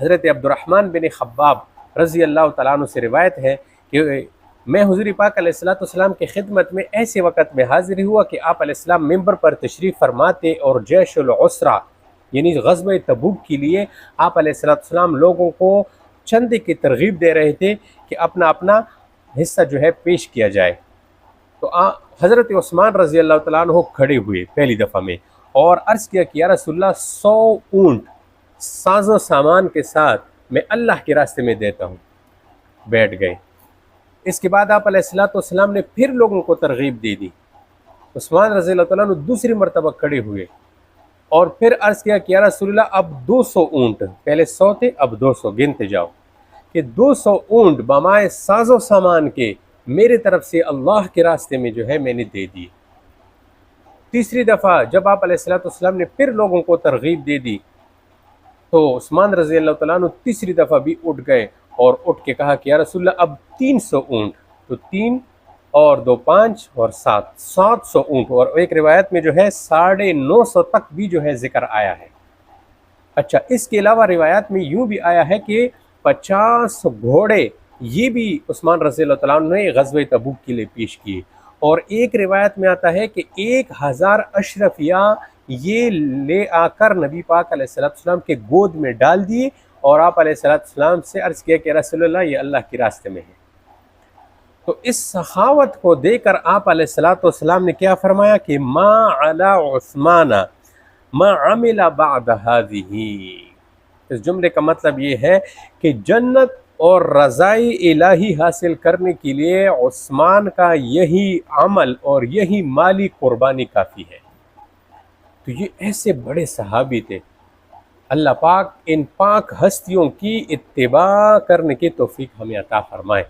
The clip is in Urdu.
حضرت عبدالرحمن بن خباب رضی اللہ تعالیٰ عنہ سے روایت ہے کہ میں حضور پاک علیہ الصلوۃ والسلام کی خدمت میں ایسے وقت میں حاضر ہوا کہ آپ علیہ السلام ممبر پر تشریف فرماتے اور جیش العسرہ یعنی غزوہ تبوک کے لیے آپ علیہ الصلوۃ والسلام لوگوں کو چندے کی ترغیب دے رہے تھے کہ اپنا اپنا حصہ جو ہے پیش کیا جائے۔ تو حضرت عثمان رضی اللہ تعالیٰ عنہ کھڑے ہوئے پہلی دفعہ میں اور عرض کیا کہ یا رسول اللہ 100 اونٹ ساز و سامان کے ساتھ میں اللہ کے راستے میں دیتا ہوں، بیٹھ گئے۔ اس کے بعد آپ علیہ السلام نے پھر لوگوں کو ترغیب دے دی۔ عثمان رضی اللہ تعالیٰ عنہ دوسری مرتبہ کھڑے ہوئے اور پھر عرض کیا کہ یا رسول اللہ اب 200 اونٹ، پہلے 100 تھے اب 200 گنتے جاؤ، کہ 200 اونٹ بمائے ساز و سامان کے میرے طرف سے اللہ کے راستے میں جو ہے میں نے دے دی۔ تیسری دفعہ جب آپ علیہ السلام نے پھر لوگوں کو ترغیب دے دی تو عثمان رضی اللہ تعالیٰ عنہ تیسری دفعہ بھی اٹھ گئے اور اٹھ کے کہا کہ یا رسول اللہ اب 300 اونٹ، تو 3 اور 2 5 اور 700 اونٹ، اور ایک روایت میں جو ہے 950 تک بھی جو ہے ذکر آیا ہے۔ اچھا، اس کے علاوہ روایات میں یوں بھی آیا ہے کہ 50 گھوڑے یہ بھی عثمان رضی اللہ تعالیٰ عنہ نے غزوہ تبوک کے لیے پیش کیے، اور ایک روایت میں آتا ہے کہ 1000 اشرفیہ یہ لے آ کر نبی پاک علیہ السلام کے گود میں ڈال دیے اور آپ علیہ السلام سے عرض کیا کہ رسول اللہ یہ اللہ کے راستے میں ہے۔ تو اس سخاوت کو دے کر آپ علیہ السلام نے کیا فرمایا کہ ما علی عثمان ما عمل بعد هذه۔ اس جملے کا مطلب یہ ہے کہ جنت اور رضائی الہی حاصل کرنے کے لیے عثمان کا یہی عمل اور یہی مالی قربانی کافی ہے۔ تو یہ ایسے بڑے صحابی تھے، اللہ پاک ان پاک ہستیوں کی اتباع کرنے کی توفیق ہمیں عطا فرمائے۔